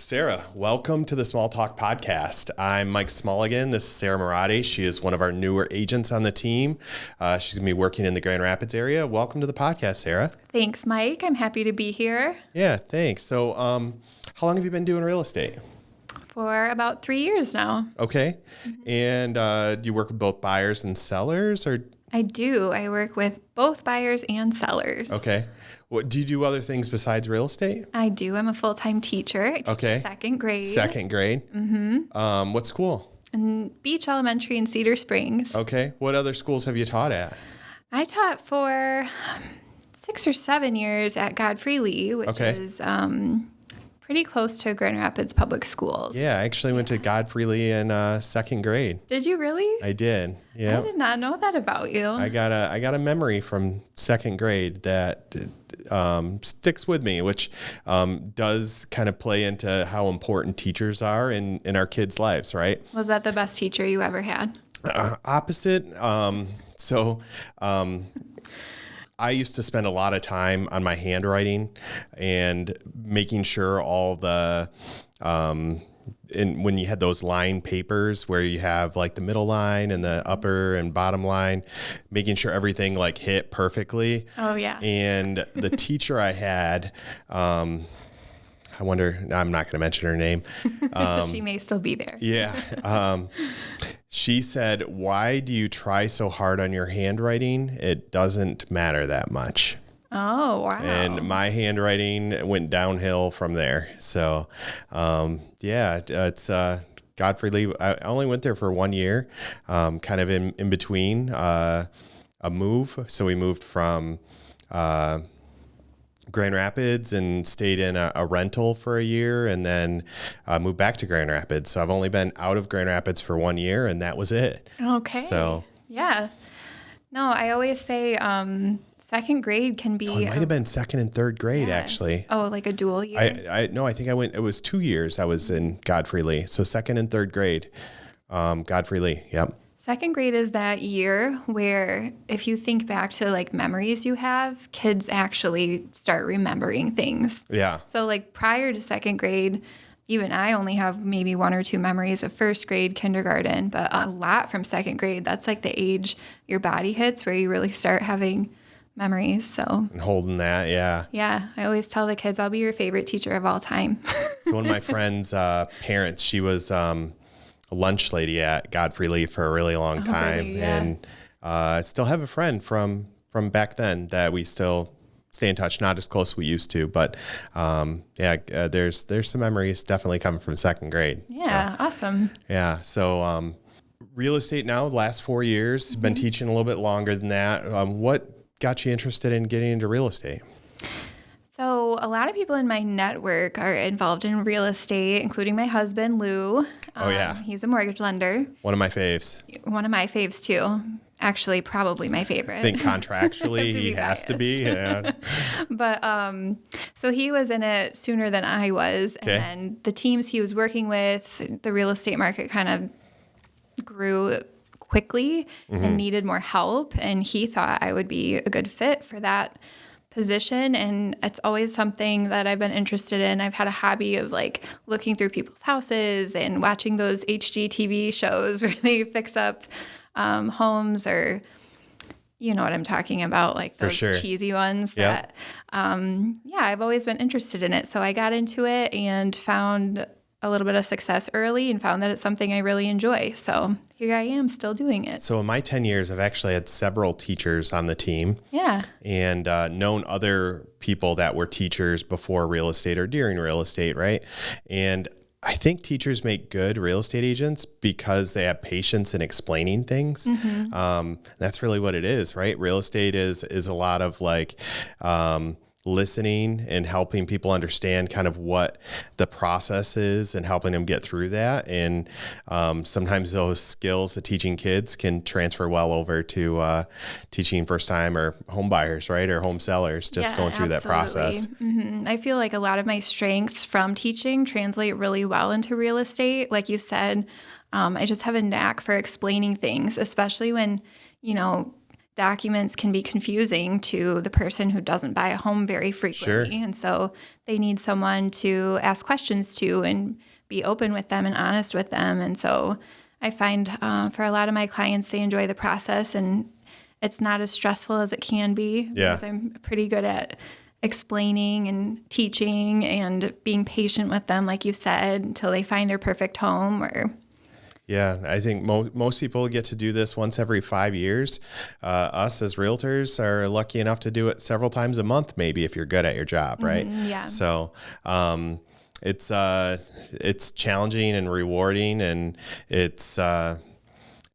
Sarah, welcome to the Small Talk podcast. I'm Mike Smallegan. This is Sarah Moratti. She is one of our newer agents on the team. She's going to be working in the Grand Rapids area. Welcome to the podcast, Sarah. Thanks, Mike. I'm happy to be here. Yeah, thanks. So how long have you been doing real estate? For about 3 years now. Okay. And do you work with both buyers and sellers? Or? I do. I work with both buyers and sellers. Okay. Do you do other things besides real estate? I do. I'm a full-time teacher. I teach second grade. Second grade? Mm-hmm. What school? In Beach Elementary in Cedar Springs. Okay. What other schools have you taught at? I taught for 6 or 7 years at Godfrey Lee, which is pretty close to Grand Rapids Public Schools. Yeah, I actually went to Godfrey Lee in second grade. Did you really? I did. Yeah. I did not know that about you. I got a memory from second grade that sticks with me, which does kind of play into how important teachers are in our kids' lives, right? Was that the best teacher you ever had? Opposite. I used to spend a lot of time on my handwriting and making sure all the, when you had those line papers where you have like the middle line and the upper and bottom line, making sure everything like hit perfectly. Oh, yeah. And the teacher I had, I wonder, I'm not going to mention her name. She may still be there. Yeah. She said, "Why do you try so hard on your handwriting? It doesn't matter that much." Oh, wow. And my handwriting went downhill from there. So, it's Godfrey Lee. I only went there for 1 year, kind of in between a move. So we moved from Grand Rapids and stayed in a rental for a year and then moved back to Grand Rapids. So I've only been out of Grand Rapids for 1 year and that was it. Okay. So yeah. No, I always say second grade can be... it might have been second and third grade actually. Oh, like a dual year? I think it was 2 years I was in Godfrey Lee. So second and third grade, Godfrey Lee. Yep. Second grade is that year where if you think back to like memories you have, kids actually start remembering things. Yeah. So like prior to second grade, even I only have maybe 1 or 2 memories of first grade, kindergarten, but a lot from second grade. That's like the age your body hits where you really start having memories. So and holding that, yeah. Yeah. I always tell the kids, I'll be your favorite teacher of all time. So one of my friend's parents, she was a lunch lady at Godfrey Lee for a really long time. Really? Yeah. And I still have a friend from back then that we still stay in touch, not as close as we used to, but there's some memories definitely coming from second grade. Yeah. So, awesome. Yeah. So real estate now, the last 4 years, been teaching a little bit longer than that. What got you interested in getting into real estate? So a lot of people in my network are involved in real estate, including my husband, Lou. He's a mortgage lender. One of my faves. One of my faves, too. Actually, probably my favorite. I think contractually he has to be. Yeah. But so he was in it sooner than I was. Okay. And the teams he was working with, the real estate market kind of grew quickly and needed more help. And he thought I would be a good fit for that position, and it's always something that I've been interested in. I've had a hobby of like looking through people's houses and watching those HGTV shows where they fix up homes, or you know what I'm talking about, like those cheesy ones. Yep. That I've always been interested in it. So I got into it and found a little bit of success early and found that it's something I really enjoy. So here I am still doing it. So in my 10 years, I've actually had several teachers on the team. Yeah. And known other people that were teachers before real estate or during real estate, right? And I think teachers make good real estate agents because they have patience in explaining things. That's really what it is, right? Real estate is a lot of like listening and helping people understand kind of what the process is and helping them get through that. And sometimes those skills of teaching kids can transfer well over to teaching first time or home buyers, right? Or home sellers, just going through that process. I feel like a lot of my strengths from teaching translate really well into real estate. Like you said, I just have a knack for explaining things, especially when, you know, documents can be confusing to the person who doesn't buy a home very frequently. Sure. And so they need someone to ask questions to and be open with them and honest with them. And so I find for a lot of my clients, they enjoy the process, and it's not as stressful as it can be. Yeah. Because I'm pretty good at explaining and teaching and being patient with them, like you said, until they find their perfect home. Yeah, I think most people get to do this once every 5 years. Us as realtors are lucky enough to do it several times a month, maybe, if you're good at your job, right? Yeah. So it's challenging and rewarding, and it's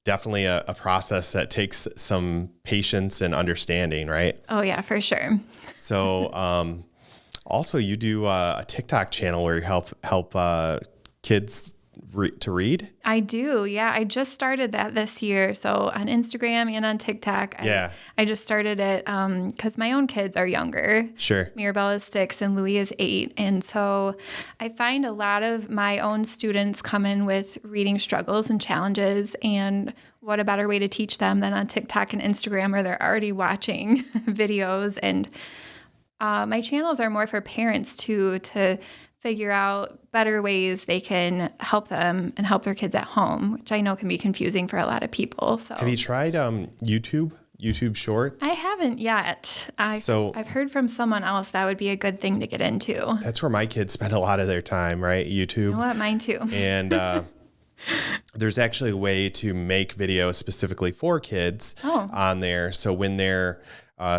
definitely a process that takes some patience and understanding, right? Oh, yeah, for sure. So also you do a TikTok channel where you help kids to read? I do. Yeah. I just started that this year. So on Instagram and on TikTok, I just started it because my own kids are younger. Sure. Mirabelle is 6 and Louis is 8. And so I find a lot of my own students come in with reading struggles and challenges. And what a better way to teach them than on TikTok and Instagram, where they're already watching videos. And my channels are more for parents too, to figure out better ways they can help them and help their kids at home, which I know can be confusing for a lot of people. So have you tried YouTube Shorts? I haven't yet. I've heard from someone else that would be a good thing to get into. That's where my kids spend a lot of their time, right? YouTube. You know what? Mine too. And there's actually a way to make videos specifically for kids on there. So when they're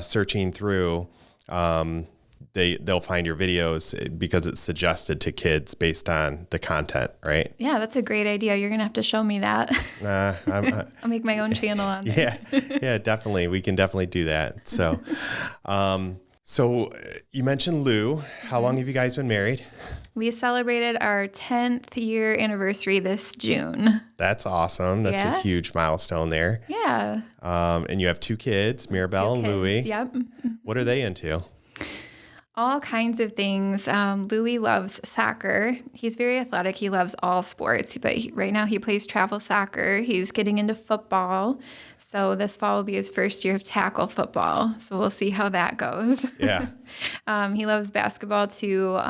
searching through, they'll find your videos because it's suggested to kids based on the content, right? Yeah, that's a great idea. You're going to have to show me that. I'll make my own channel on there. Yeah, definitely. We can definitely do that. So, so you mentioned Lou. How long have you guys been married? We celebrated our 10th year anniversary this June. That's awesome. That's a huge milestone there. Yeah. And you have 2 kids, Mirabelle and Louis. Yep. What are they into? All kinds of things. Louis loves soccer. He's very athletic. He loves all sports, but right now he plays travel soccer. He's getting into football. So this fall will be his first year of tackle football. So we'll see how that goes. Yeah. He loves basketball too.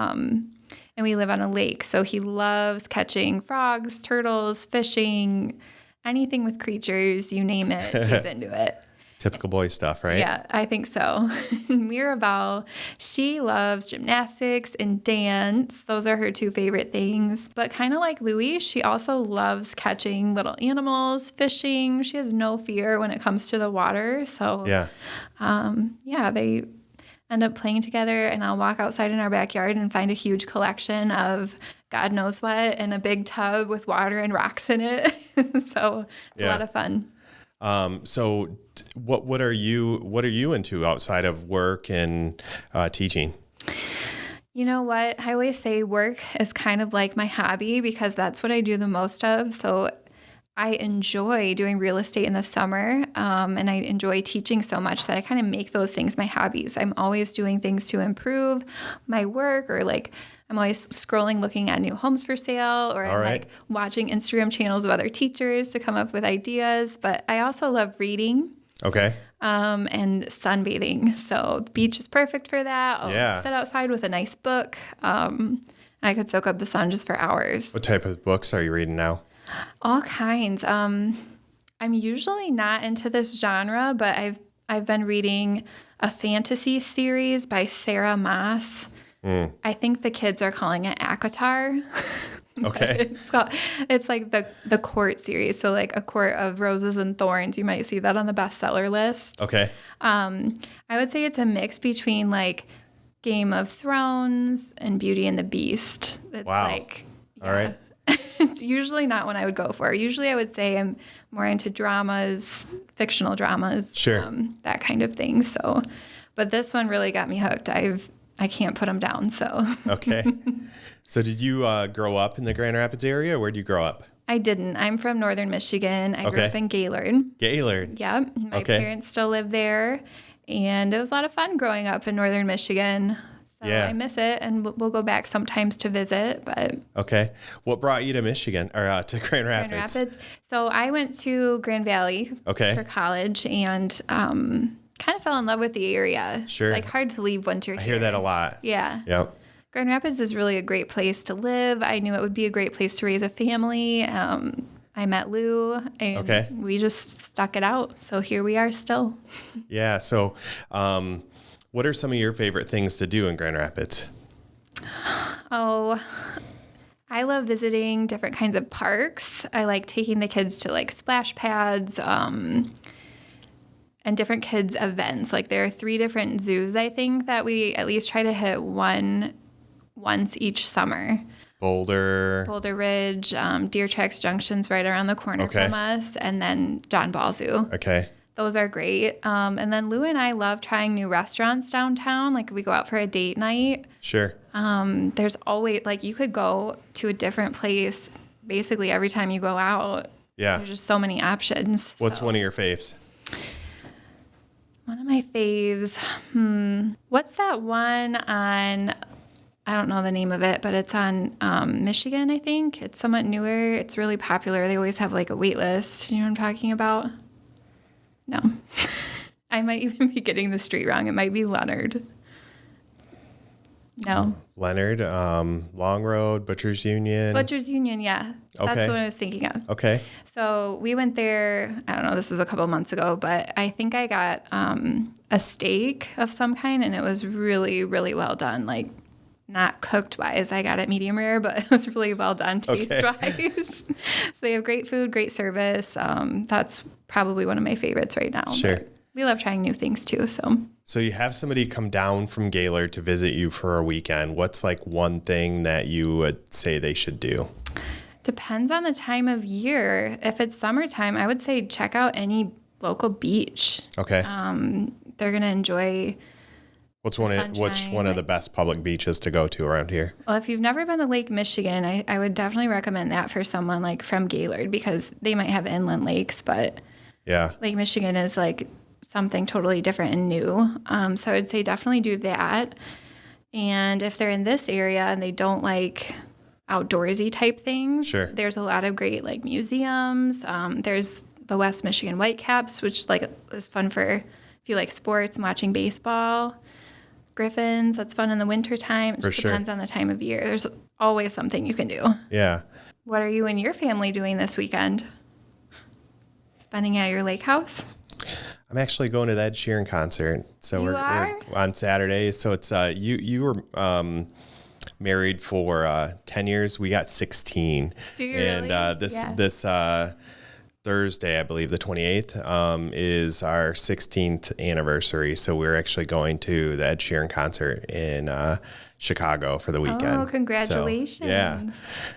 And we live on a lake. So he loves catching frogs, turtles, fishing, anything with creatures, you name it, he's into it. Typical boy stuff, right? Yeah, I think so. Mirabelle, she loves gymnastics and dance. Those are her 2 favorite things. But kind of like Louis, she also loves catching little animals, fishing. She has no fear when it comes to the water. So, they end up playing together, and I'll walk outside in our backyard and find a huge collection of God knows what in a big tub with water and rocks in it. So it's a lot of fun. So what are you into outside of work and teaching? You know what? I always say work is kind of like my hobby because that's what I do the most of. So I enjoy doing real estate in the summer, and I enjoy teaching so much that I kind of make those things my hobbies. I'm always doing things to improve my work, or like I'm always scrolling, looking at new homes for sale, or I'm like watching Instagram channels of other teachers to come up with ideas. But I also love reading. Okay. And sunbathing. So the beach is perfect for that. I'll sit outside with a nice book. I could soak up the sun just for hours. What type of books are you reading now? All kinds. I'm usually not into this genre, but I've been reading a fantasy series by Sarah Moss. I think the kids are calling it ACOTAR. Okay. It's like the court series. So like A Court of Roses and Thorns. You might see that on the bestseller list. Okay. I would say it's a mix between like Game of Thrones and Beauty and the Beast. It's wow. Like, all right. It's usually not one I would go for. Usually I would say I'm more into dramas, fictional dramas, sure. That kind of thing. So, but this one really got me hooked. I can't put them down. So. Okay. So did you grow up in the Grand Rapids area? Where did you grow up? I didn't. I'm from northern Michigan. I grew up in Gaylord. Gaylord. Yeah. My parents still live there. And it was a lot of fun growing up in northern Michigan. So I miss it, and we'll go back sometimes to visit. But okay, what brought you to Michigan or to Grand Rapids? Grand Rapids. So I went to Grand Valley for college, and kind of fell in love with the area. Sure, it's like hard to leave once you're here. I hear that a lot. Yeah. Yep. Grand Rapids is really a great place to live. I knew it would be a great place to raise a family. I met Lou, and we just stuck it out. So here we are still. Yeah. So, what are some of your favorite things to do in Grand Rapids? Oh, I love visiting different kinds of parks. I like taking the kids to like splash pads, and different kids events. Like there are 3 different zoos, I think, that we at least try to hit once each summer. Boulder Ridge, Deer Tracks Junction's right around the corner from us, and then John Ball Zoo. Okay. Those are great. And then Lou and I love trying new restaurants downtown. Like we go out for a date night. Sure. There's always, like, you could go to a different place basically every time you go out. Yeah. There's just so many options. What's one of your faves? One of my faves. What's that one on, I don't know the name of it, but it's on Michigan, I think. It's somewhat newer. It's really popular. They always have like a wait list. You know what I'm talking about? No. I might even be getting the street wrong. It might be Leonard. No. Leonard, Long Road, Butchers Union. Butchers Union, yeah. That's what I was thinking of. Okay. So we went there, I don't know, this was a couple months ago, but I think I got a steak of some kind, and it was really, really well done. Like, not cooked wise. I got it medium rare, but it was really well done taste wise. So they have great food, great service. That's probably one of my favorites right now. Sure. But we love trying new things too. So you have somebody come down from Gaylord to visit you for a weekend. What's like one thing that you would say they should do? Depends on the time of year. If it's summertime, I would say check out any local beach. Okay. They're going to enjoy which one of the best public beaches to go to around here? Well, if you've never been to Lake Michigan, I would definitely recommend that for someone like from Gaylord, because they might have inland lakes, but Lake Michigan is like something totally different and new. So I would say definitely do that. And if they're in this area and they don't like outdoorsy type things, there's a lot of great like museums. There's the West Michigan Whitecaps, which like is fun for if you like sports and watching baseball. Griffins, that's fun in the wintertime. It just depends on the time of year. There's always something you can do. Yeah. What are you and your family doing this weekend? Spending at your lake house? I'm actually going to the Ed Sheeran concert. So we're on Saturday. So it's you were married for 10 years. We got 16. Do you and really? This Thursday, I believe the 28th, is our 16th anniversary. So we're actually going to the Ed Sheeran concert in Chicago for the weekend. Oh, congratulations. So, yeah.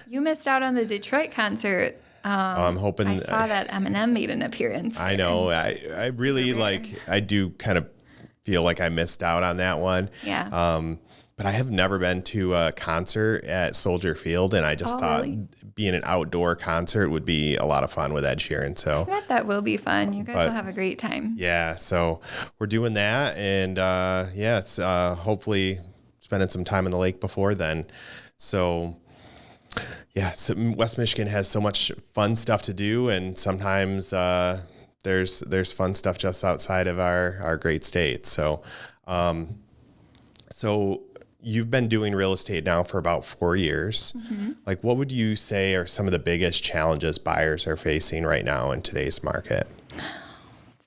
You missed out on the Detroit concert. I'm hoping. I saw that Eminem made an appearance. I know. I really I do kind of feel like I missed out on that one. Yeah. But I have never been to a concert at Soldier Field, and I just thought being an outdoor concert would be a lot of fun with Ed Sheeran. So I bet that will be fun. You guys will have a great time. Yeah, so we're doing that, and it's hopefully spending some time in the lake before then. So so West Michigan has so much fun stuff to do, and sometimes there's fun stuff just outside of our great state. So you've been doing real estate now for about 4 years. Mm-hmm. Like, what would you say are some of the biggest challenges buyers are facing right now in today's market?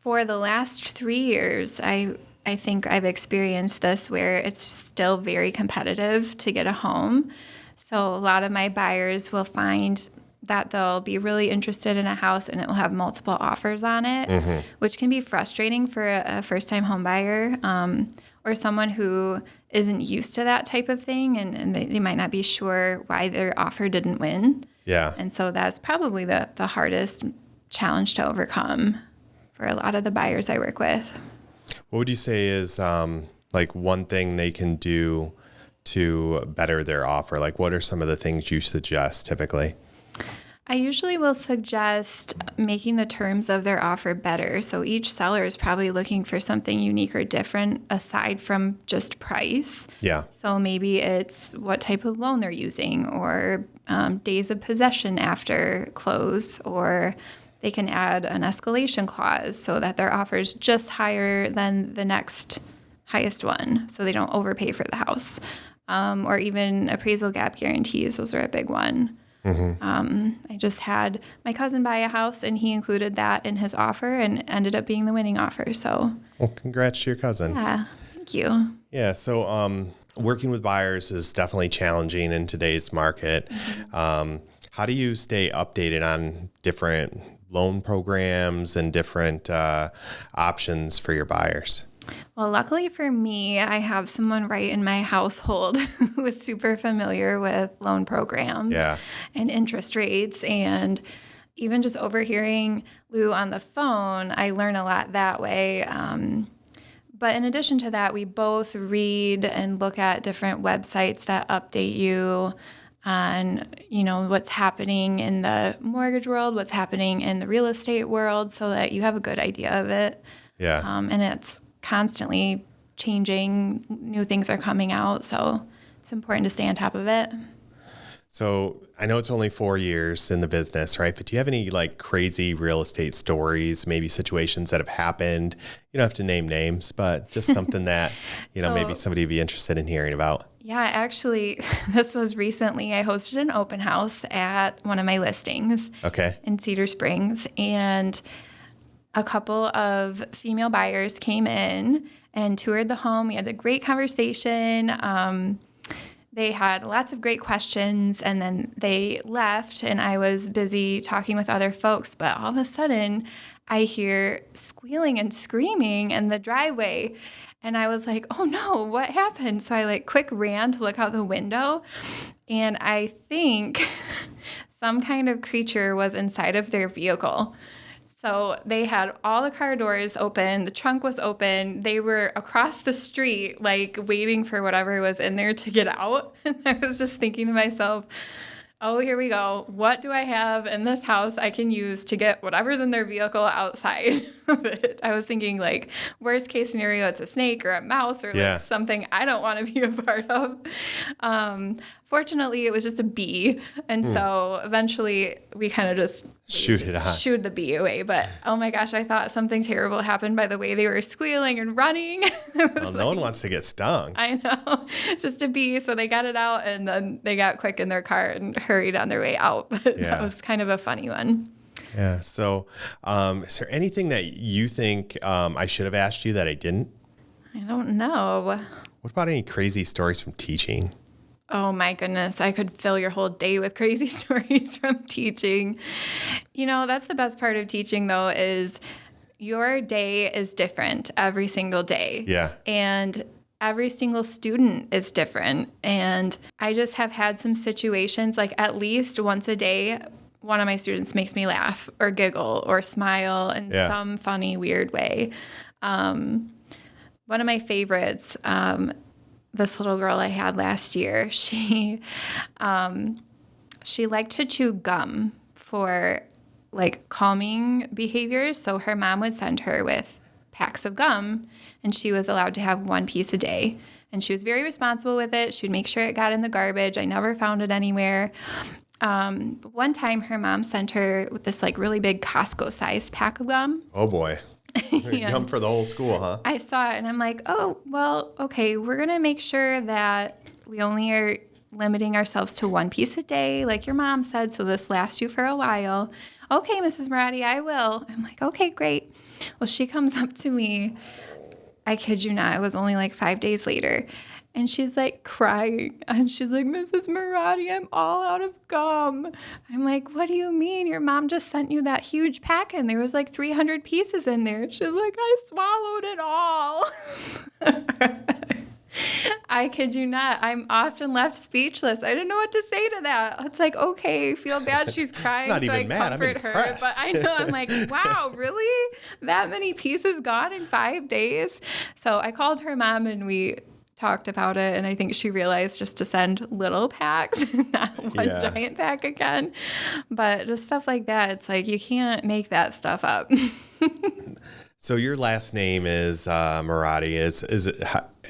For the last 3 years, I think I've experienced this where it's still very competitive to get a home. So a lot of my buyers will find that they'll be really interested in a house and it will have multiple offers on it, which can be frustrating for a first-time home buyer or someone who isn't used to that type of thing, and they might not be sure why their offer didn't win. Yeah. And so that's probably the hardest challenge to overcome for a lot of the buyers I work with. What would you say is like one thing they can do to better their offer? Like, what are some of the things you suggest typically? I usually will suggest making the terms of their offer better. So each seller is probably looking for something unique or different aside from just price. Yeah. So maybe it's what type of loan they're using, or days of possession after close, or they can add an escalation clause so that their offer is just higher than the next highest one, so they don't overpay for the house. Or even appraisal gap guarantees. Those are a big one. I just had my cousin buy a house, and he included that in his offer and ended up being the winning offer. So, well, congrats to your cousin. Yeah, thank you. Yeah. So, working with buyers is definitely challenging in today's market. How do you stay updated on different loan programs and different options for your buyers? Well, luckily for me, I have someone right in my household who is super familiar with loan programs and interest rates. And even just overhearing Lou on the phone, I learn a lot that way. But in addition to that, we both read and look at different websites that update you on, what's happening in the mortgage world, what's happening in the real estate world, so that you have a good idea of it. Yeah. And it's constantly changing. New things are coming out, so it's important to stay on top of it. So I know it's only 4 years in the business, right? But do you have any like crazy real estate stories, maybe situations that have happened? You don't have to name names, but just something that, maybe somebody would be interested in hearing about. Yeah, actually, this was recently. I hosted an open house at one of my listings in Cedar Springs, and a couple of female buyers came in and toured the home. We had a great conversation. They had lots of great questions, and then they left, and I was busy talking with other folks. But all of a sudden, I hear squealing and screaming in the driveway. And I was like, oh no, what happened? So I quick ran to look out the window, and I think some kind of creature was inside of their vehicle. So they had all the car doors open, the trunk was open, they were across the street, waiting for whatever was in there to get out. And I was just thinking to myself, oh, here we go. What do I have in this house I can use to get whatever's in their vehicle outside of it? I was thinking, worst case scenario, it's a snake or a mouse or something I don't want to be a part of. Fortunately, it was just a bee. And so eventually we kind of just shooed the bee away. But oh my gosh, I thought something terrible happened by the way they were squealing and running. Well, no one wants to get stung. I know. It's just a bee. So they got it out, and then they got quick in their car and hurried on their way out. But that was kind of a funny one. Yeah. So is there anything that you think I should have asked you that I didn't? I don't know. What about any crazy stories from teaching? Oh my goodness, I could fill your whole day with crazy stories from teaching. That's the best part of teaching, though, is your day is different every single day. Yeah. And every single student is different. And I just have had some situations, at least once a day, one of my students makes me laugh or giggle or smile in some funny, weird way. One of my favorites, this little girl I had last year, she liked to chew gum for calming behaviors. So her mom would send her with packs of gum, and she was allowed to have one piece a day. And she was very responsible with it. She would make sure it got in the garbage. I never found it anywhere. But one time her mom sent her with this really big Costco-sized pack of gum. Oh boy. Gum for the whole school, huh? I saw it, and I'm like, oh, well, okay, we're going to make sure that we only are limiting ourselves to one piece a day, like your mom said, so this lasts you for a while. Okay, Mrs. Moratti, I will. I'm like, okay, great. Well, she comes up to me. I kid you not, it was only 5 days later. And she's crying. And she's like, Mrs. Moratti, I'm all out of gum. I'm like, what do you mean? Your mom just sent you that huge pack and there was 300 pieces in there. She's like, I swallowed it all. I kid you not. I'm often left speechless. I didn't know what to say to that. It's okay, feel bad she's crying. Not so even I mad. comfort her. But I know, I'm like, wow, really? That many pieces gone in 5 days? So I called her mom and we talked about it, and I think she realized just to send little packs, not one giant pack again. But just stuff like that, it's like you can't make that stuff up. So your last name is Moratti.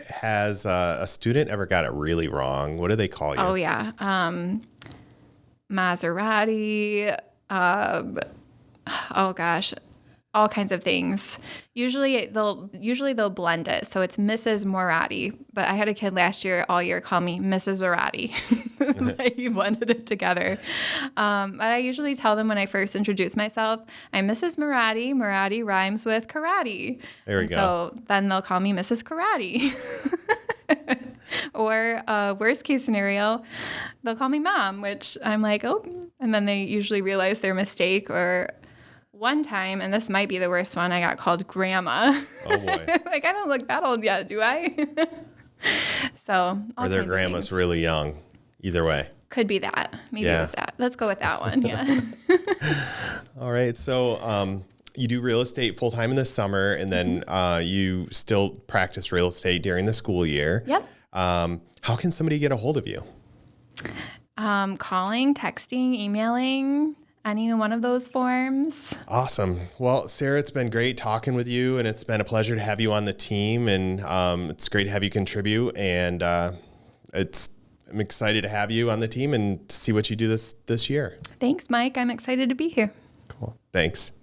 Has a student ever got it really wrong? What do they call you? Oh yeah, Maserati. Oh gosh, all kinds of things. Usually they'll blend it, so it's Mrs. Moratti. But I had a kid last year, all year, call me Mrs. Moratti. He blended it together. But I usually tell them when I first introduce myself, I'm Mrs. Moratti. Moratti rhymes with karate. There we go. So then they'll call me Mrs. Karate. Or worst case scenario, they'll call me Mom, which I'm like, oh, and then they usually realize their mistake. Or one time, and this might be the worst one, I got called Grandma. Oh boy. Like, I don't look that old yet, do I? So, or their grandma's really young. Either way. Could be that. Maybe it was that. Let's go with that one. Yeah. All right. So you do real estate full time in the summer, and then you still practice real estate during the school year. Yep. How can somebody get a hold of you? Calling, texting, emailing, any one of those forms. Awesome. Well, Sarah, it's been great talking with you, and it's been a pleasure to have you on the team, and it's great to have you contribute, and I'm excited to have you on the team and to see what you do this year. Thanks, Mike. I'm excited to be here. Cool. Thanks.